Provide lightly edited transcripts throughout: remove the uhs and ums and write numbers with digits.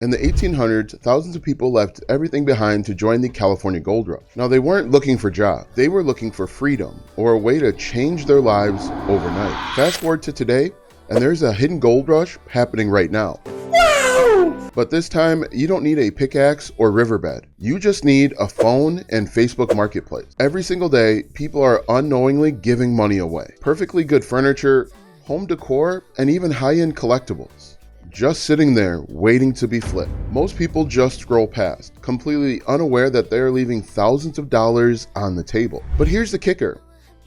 In the 1800s, thousands of people left everything behind to join the California gold rush. Now, they weren't looking for jobs. They were looking for freedom or a way to change their lives overnight. Fast forward to today, and there's a hidden gold rush happening right now. Wow! But this time, you don't need a pickaxe or riverbed. You just need a phone and Facebook Marketplace. Every single day, people are unknowingly giving money away. Perfectly good furniture, home decor, and even high-end collectibles. Just sitting there waiting to be flipped. Most people just scroll past, completely unaware that they're leaving thousands of dollars on the table. But here's the kicker.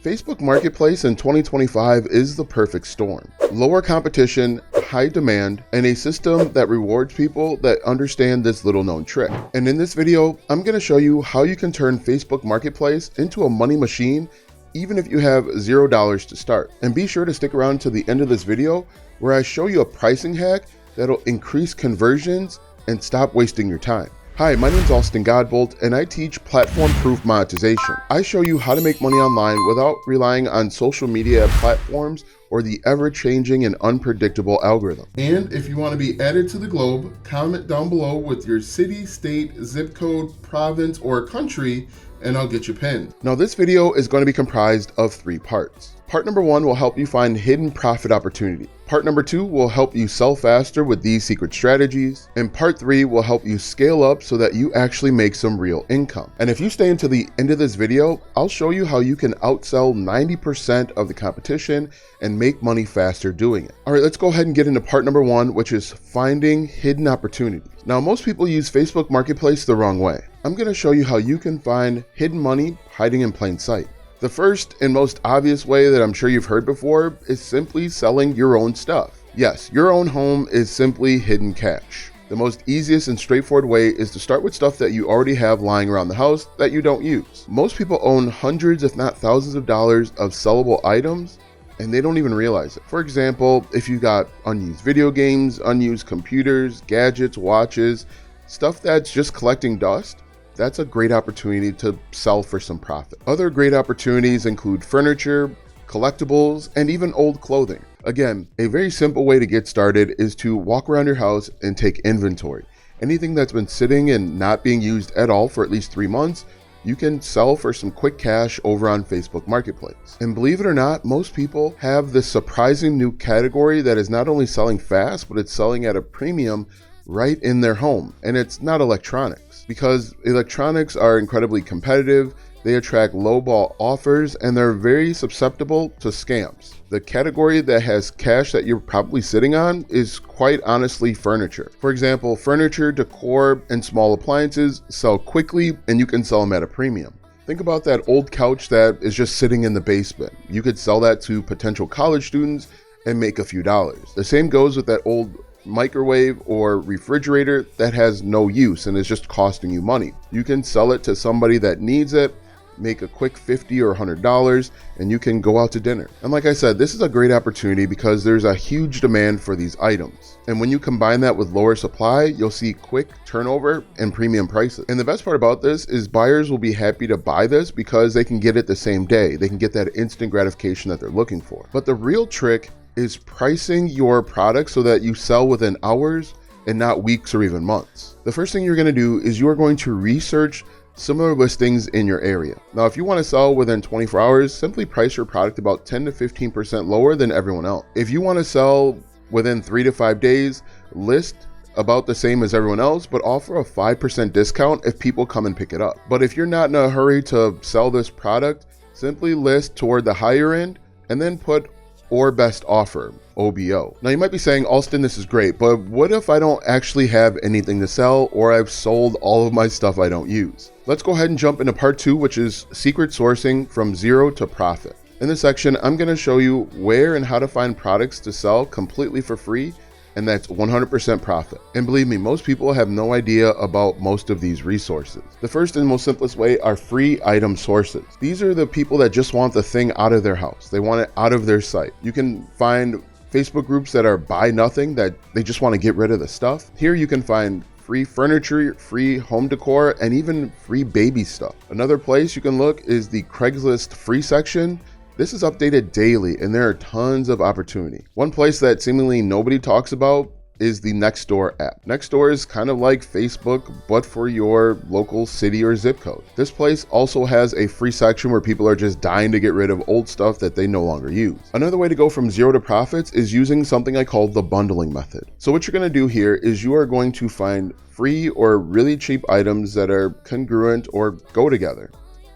Facebook Marketplace in 2025 is the perfect storm. Lower competition, high demand, and a system that rewards people that understand this little known trick. And in this video, I'm going to show you how you can turn Facebook Marketplace into a money machine even if you have $0 to start. And be sure to stick around to the end of this video where I show you a pricing hack that'll increase conversions and stop wasting your time. Hi, my name is Austin Godbolt, and I teach platform-proof monetization. I show you how to make money online without relying on social media platforms or the ever-changing and unpredictable algorithm. And if you want to be added to the globe, comment down below with your city, state, zip code, province, or country, and I'll get you pinned. Now, this video is going to be comprised of 3 parts. Part number 1 will help you find hidden profit opportunities. Part number 2 will help you sell faster with these secret strategies. And part 3 will help you scale up so that you actually make some real income. And if you stay until the end of this video, I'll show you how you can outsell 90% of the competition and make money faster doing it. All right, let's go ahead and get into part number 1, which is finding hidden opportunities. Now, most people use Facebook Marketplace the wrong way. I'm going to show you how you can find hidden money hiding in plain sight. The first and most obvious way that I'm sure you've heard before is simply selling your own stuff. Yes, your own home is simply hidden cash. The most easiest and straightforward way is to start with stuff that you already have lying around the house that you don't use. Most people own hundreds if not thousands of dollars of sellable items and they don't even realize it. For example, if you got unused video games, unused computers, gadgets, watches, stuff that's just collecting dust, that's a great opportunity to sell for some profit. Other great opportunities include furniture, collectibles, and even old clothing. Again, a very simple way to get started is to walk around your house and take inventory. Anything that's been sitting and not being used at all for at least 3 months, you can sell for some quick cash over on Facebook Marketplace. And believe it or not, most people have this surprising new category that is not only selling fast, but it's selling at a premium right in their home. And it's not electronics, because electronics are incredibly competitive. They attract lowball offers and they're very susceptible to scams. The category that has cash that you're probably sitting on is quite honestly furniture. For example, furniture, decor, and small appliances sell quickly and you can sell them at a premium. Think about that old couch that is just sitting in the basement. You could sell that to potential college students and make a few dollars. The same goes with that old microwave or refrigerator that has no use and is just costing you money. You can sell it to somebody that needs it, make a quick $50 or $100, and you can go out to dinner. And like I said, this is a great opportunity because there's a huge demand for these items. And when you combine that with lower supply, you'll see quick turnover and premium prices. And the best part about this is buyers will be happy to buy this because they can get it the same day. They can get that instant gratification that they're looking for. But the real trick is pricing your product so that you sell within hours and not weeks or even months. The first thing you're going to do is you are going to research similar listings in your area. Now, if you want to sell within 24 hours, simply price your product about 10 to 15% lower than everyone else. If you want to sell within 3 to 5 days, list about the same as everyone else, but offer a 5% discount if people come and pick it up. But if you're not in a hurry to sell this product, simply list toward the higher end and then put or best offer, OBO. Now you might be saying, Alston, this is great, but what if I don't actually have anything to sell or I've sold all of my stuff I don't use? Let's go ahead and jump into part 2, which is secret sourcing from zero to profit. In this section, I'm going to show you where and how to find products to sell completely for free, and that's 100% profit. And believe me, most people have no idea about most of these resources. The first and most simplest way are free item sources. These are the people that just want the thing out of their house. They want it out of their site. You can find Facebook groups that are buy nothing, that they just want to get rid of the stuff. Here you can find free furniture, free home decor, and even free baby stuff. Another place you can look is the Craigslist free section. This is updated daily and there are tons of opportunity. One place that seemingly nobody talks about is the Nextdoor app. Nextdoor is kind of like Facebook, but for your local city or zip code. This place also has a free section where people are just dying to get rid of old stuff that they no longer use. Another way to go from zero to profits is using something I call the bundling method. So what you're going to do here is you are going to find free or really cheap items that are congruent or go together.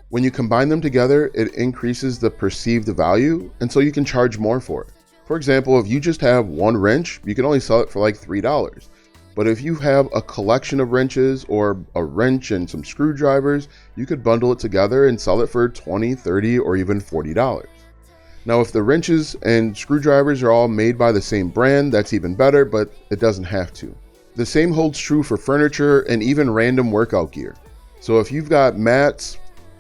When you combine them together, it increases the perceived value, and so you can charge more for it. For example, if you just have one wrench, you can only sell it for like $3. But if you have a collection of wrenches or a wrench and some screwdrivers, you could bundle it together and sell it for $20, $30, or even $40. Now, if the wrenches and screwdrivers are all made by the same brand, that's even better, but it doesn't have to. The same holds true for furniture and even random workout gear. So if you've got mats,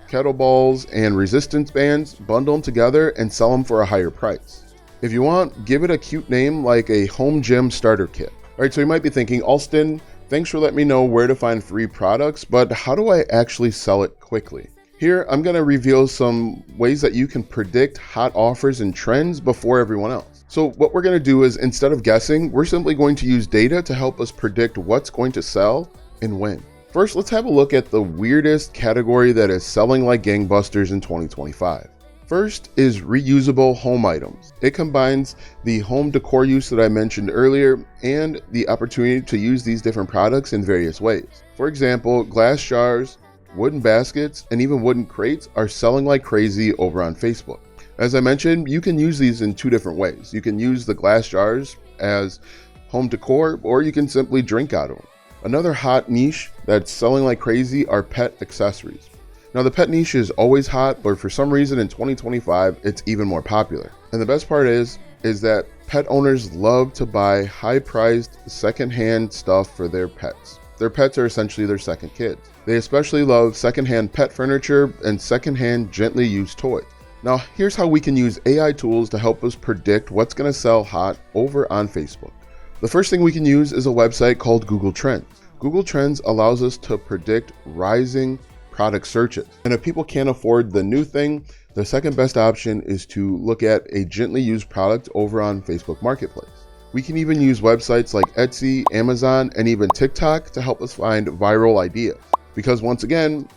kettlebells, and resistance bands, bundle them together and sell them for a higher price. If you want, give it a cute name like a home gym starter kit. All right, so you might be thinking, Alston, thanks for letting me know where to find free products, but how do I actually sell it quickly? Here, I'm going to reveal some ways that you can predict hot offers and trends before everyone else. So what we're going to do is, instead of guessing, we're simply going to use data to help us predict what's going to sell and when. First, let's have a look at the weirdest category that is selling like gangbusters in 2025. First is reusable home items. It combines the home decor use that I mentioned earlier and the opportunity to use these different products in various ways. For example, glass jars, wooden baskets, and even wooden crates are selling like crazy over on Facebook. As I mentioned, you can use these in two different ways. You can use the glass jars as home decor, or you can simply drink out of them. Another hot niche that's selling like crazy are pet accessories. Now, the pet niche is always hot, but for some reason in 2025, it's even more popular. And the best part is that pet owners love to buy high-priced secondhand stuff for their pets. Their pets are essentially their second kids. They especially love secondhand pet furniture and secondhand gently used toys. Now, here's how we can use AI tools to help us predict what's going to sell hot over on Facebook. The first thing we can use is a website called Google Trends. Google Trends allows us to predict rising product searches. And if people can't afford the new thing, the second best option is to look at a gently used product over on Facebook Marketplace. We can even use websites like Etsy, Amazon, and even TikTok to help us find viral ideas. Because once again,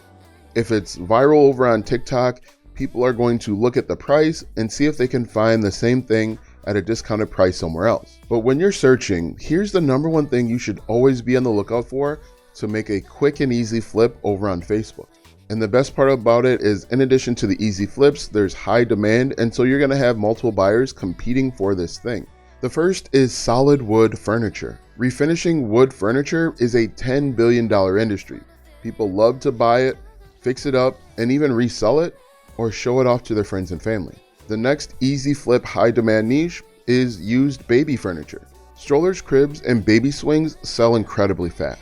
if it's viral over on TikTok, people are going to look at the price and see if they can find the same thing at a discounted price somewhere else. But when you're searching, here's the number one thing you should always be on the lookout for to make a quick and easy flip over on Facebook. And the best part about it is, in addition to the easy flips, there's high demand, and so you're going to have multiple buyers competing for this thing. The first is solid wood furniture. Refinishing wood furniture is a $10 billion industry. People love to buy it, fix it up, and even resell it or show it off to their friends and family. The next easy flip high demand niche is used baby furniture. Strollers, cribs, and baby swings sell incredibly fast.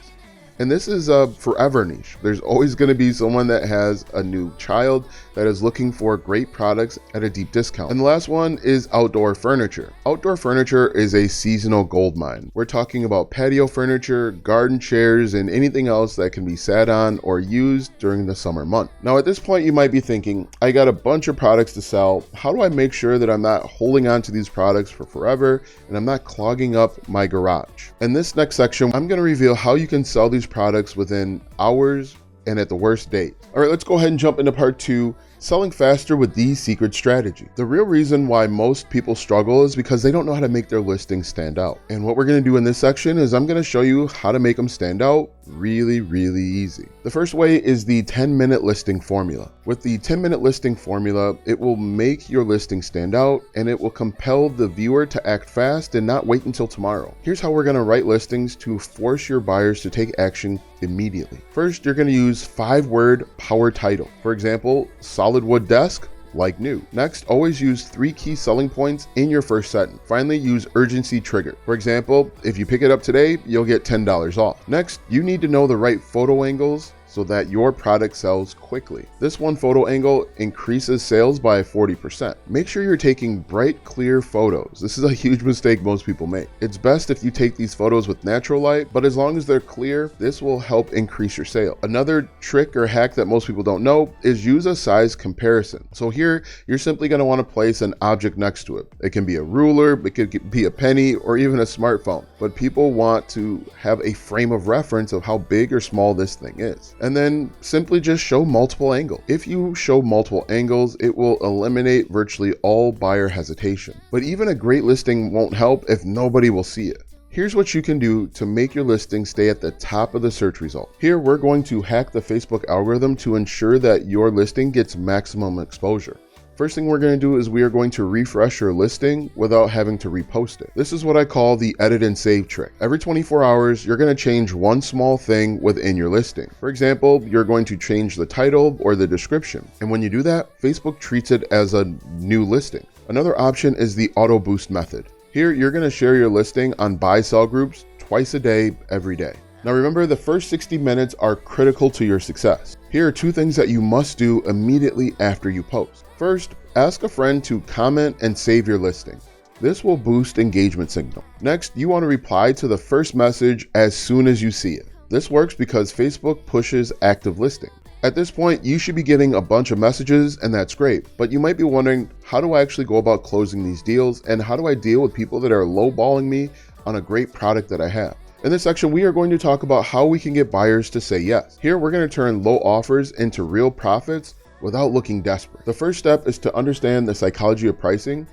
And this is a forever niche. There's always going to be someone that has a new child that is looking for great products at a deep discount. And the last one is outdoor furniture. Outdoor furniture is a seasonal goldmine. We're talking about patio furniture, garden chairs, and anything else that can be sat on or used during the summer month. Now, at this point, you might be thinking, I got a bunch of products to sell. How do I make sure that I'm not holding on to these products for forever and I'm not clogging up my garage? In this next section, I'm going to reveal how you can sell these products within hours and at the worst date. All right, let's go ahead and jump into part 2, selling faster with the secret strategy. The real reason why most people struggle is because they don't know how to make their listings stand out. And what we're going to do in this section is I'm going to show you how to make them stand out really, really easy. The first way is the 10-minute listing formula. With the 10-minute listing formula, it will make your listing stand out and it will compel the viewer to act fast and not wait until tomorrow. Here's how we're going to write listings to force your buyers to take action immediately. First, you're going to use 5-word power title. For example, solid wood desk, like new. Next, always use 3 key selling points in your first sentence. Finally, use urgency trigger. For example, if you pick it up today, you'll get $10 off. Next, you need to know the right photo angles so that your product sells quickly. This one photo angle increases sales by 40%. Make sure you're taking bright, clear photos. This is a huge mistake most people make. It's best if you take these photos with natural light, but as long as they're clear, this will help increase your sale. Another trick or hack that most people don't know is use a size comparison. So here, you're simply going to want to place an object next to it. It can be a ruler, it could be a penny, or even a smartphone. But people want to have a frame of reference of how big or small this thing is. And then simply just show multiple angles. If you show multiple angles, it will eliminate virtually all buyer hesitation. But even a great listing won't help if nobody will see it. Here's what you can do to make your listing stay at the top of the search result. Here, we're going to hack the Facebook algorithm to ensure that your listing gets maximum exposure. First thing we're going to do is we are going to refresh your listing without having to repost it. This is what I call the edit and save trick. Every 24 hours, you're going to change one small thing within your listing. For example, you're going to change the title or the description. And when you do that, Facebook treats it as a new listing. Another option is the auto boost method. Here, you're going to share your listing on buy-sell groups twice a day, every day. Now remember, the first 60 minutes are critical to your success. Here are 2 things that you must do immediately after you post. First, ask a friend to comment and save your listing. This will boost engagement signal. Next, you want to reply to the first message as soon as you see it. This works because Facebook pushes active listing. At this point, you should be getting a bunch of messages, and that's great. But you might be wondering, how do I actually go about closing these deals? And how do I deal with people that are lowballing me on a great product that I have? In this section, we are going to talk about how we can get buyers to say yes. Here, we're going to turn low offers into real profits without looking desperate. The first step is to understand the psychology of pricing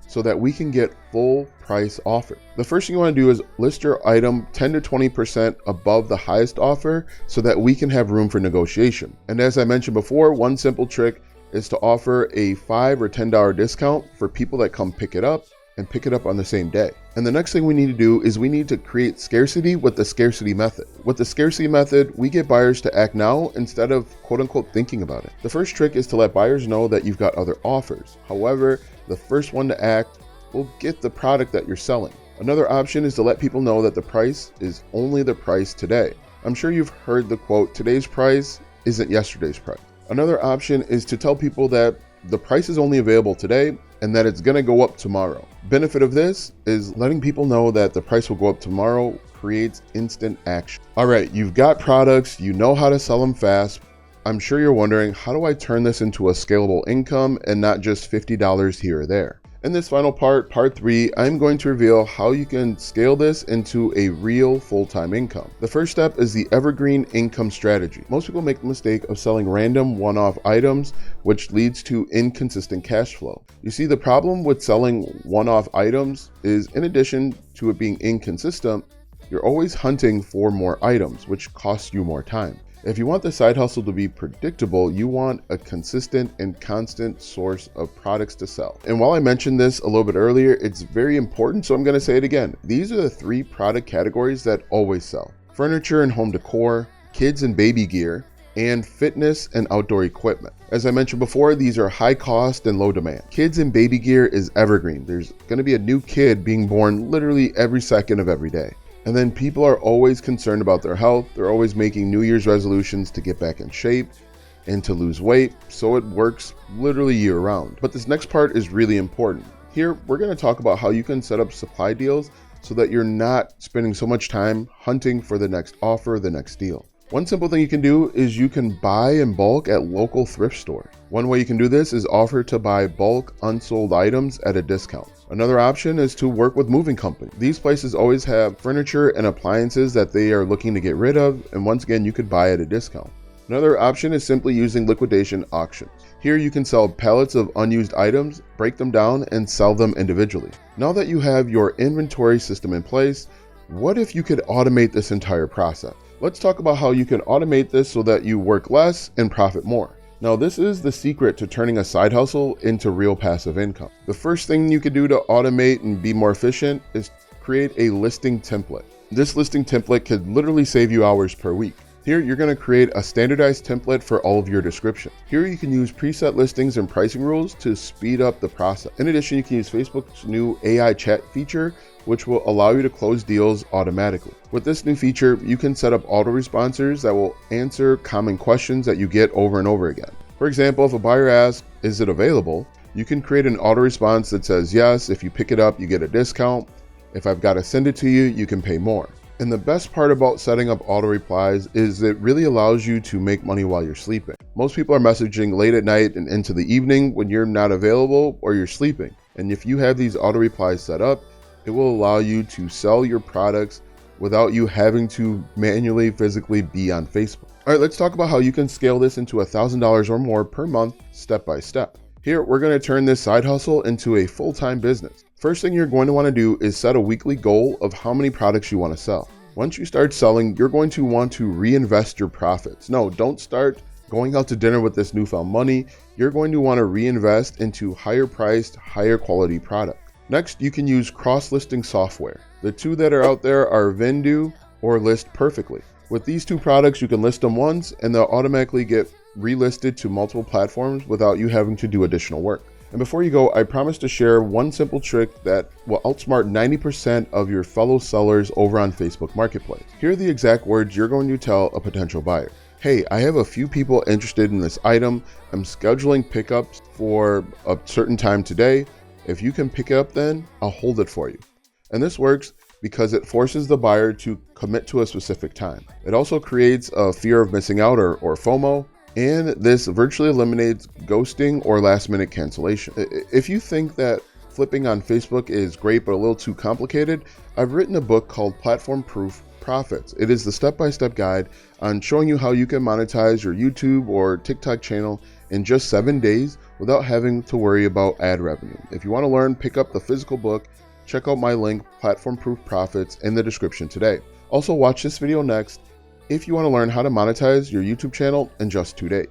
so that we can get full price offers. The first thing you want to do is list your item 10 to 20% above the highest offer so that we can have room for negotiation. And as I mentioned before, one simple trick is to offer a $5 or $10 discount for people that come pick it up and pick it up on the same day. And the next thing we need to do is we need to create scarcity with the scarcity method. With the scarcity method, we get buyers to act now instead of quote unquote thinking about it. The first trick is to let buyers know that you've got other offers. However, the first one to act will get the product that you're selling. Another option is to let people know that the price is only the price today. I'm sure you've heard the quote, today's price isn't yesterday's price. Another option is to tell people that the price is only available today and that it's going to go up tomorrow. Benefit of this is letting people know that the price will go up tomorrow creates instant action. All right, you've got products, you know how to sell them fast. I'm sure you're wondering, how do I turn this into a scalable income and not just $50 here or there? In this final part, part 3, I'm going to reveal how you can scale this into a real full-time income. The first step is the evergreen income strategy. Most people make the mistake of selling random one-off items, which leads to inconsistent cash flow. You see, the problem with selling one-off items is, in addition to it being inconsistent, you're always hunting for more items, which costs you more time. If you want the side hustle to be predictable, you want a consistent and constant source of products to sell. And while I mentioned this a little bit earlier, it's very important, so I'm going to say it again. These are the 3 product categories that always sell: furniture and home decor, kids and baby gear, and fitness and outdoor equipment. As I mentioned before, these are high cost and low demand. Kids and baby gear is evergreen. There's going to be a new kid being born literally every second of every day. And then people are always concerned about their health. They're always making New Year's resolutions to get back in shape and to lose weight. So it works literally year round. But this next part is really important. Here, we're going to talk about how you can set up supply deals so that you're not spending so much time hunting for the next offer, the next deal. One simple thing you can do is you can buy in bulk at local thrift stores. One way you can do this is offer to buy bulk unsold items at a discount. Another option is to work with moving companies. These places always have furniture and appliances that they are looking to get rid of, and once again, you could buy at a discount. Another option is simply using liquidation auctions. Here you can sell pallets of unused items, break them down, and sell them individually. Now that you have your inventory system in place, what if you could automate this entire process? Let's talk about how you can automate this so that you work less and profit more. Now, this is the secret to turning a side hustle into real passive income. The first thing you can do to automate and be more efficient is create a listing template. This listing template could literally save you hours per week. Here, you're going to create a standardized template for all of your descriptions. Here, you can use preset listings and pricing rules to speed up the process. In addition, you can use Facebook's new AI chat feature, which will allow you to close deals automatically. With this new feature, you can set up autoresponsers that will answer common questions that you get over and over again. For example, if a buyer asks, "Is it available?" you can create an auto-response that says, "Yes, if you pick it up, you get a discount. If I've got to send it to you, you can pay more." And the best part about setting up auto replies is it really allows you to make money while you're sleeping. Most people are messaging late at night and into the evening when you're not available or you're sleeping. And if you have these auto replies set up, it will allow you to sell your products without you having to manually, physically be on Facebook. All right, let's talk about how you can scale this into $1,000 or more per month, step by step. Here, we're going to turn this side hustle into a full-time business. First thing you're going to want to do is set a weekly goal of how many products you want to sell. Once you start selling, you're going to want to reinvest your profits. No, don't start going out to dinner with this newfound money. You're going to want to reinvest into higher priced, higher quality product. Next, you can use cross-listing software. The two that are out there are Vendu or List Perfectly. With these two products, you can list them once and they'll automatically get relisted to multiple platforms without you having to do additional work. And before you go, I promise to share one simple trick that will outsmart 90% of your fellow sellers over on Facebook Marketplace. Here are the exact words you're going to tell a potential buyer. "Hey, I have a few people interested in this item. I'm scheduling pickups for a certain time today. If you can pick it up then, I'll hold it for you." And this works because it forces the buyer to commit to a specific time. It also creates a fear of missing out or FOMO. And this virtually eliminates ghosting or last-minute cancellation. If you think that flipping on Facebook is great but a little too complicated, I've written a book called Platform Proof Profits. It is the step-by-step guide on showing you how you can monetize your YouTube or TikTok channel in just 7 days without having to worry about ad revenue. If you want to learn, pick up the physical book. Check out my link, Platform Proof Profits, in the description today. Also, watch this video next if you want to learn how to monetize your YouTube channel in just 2 days.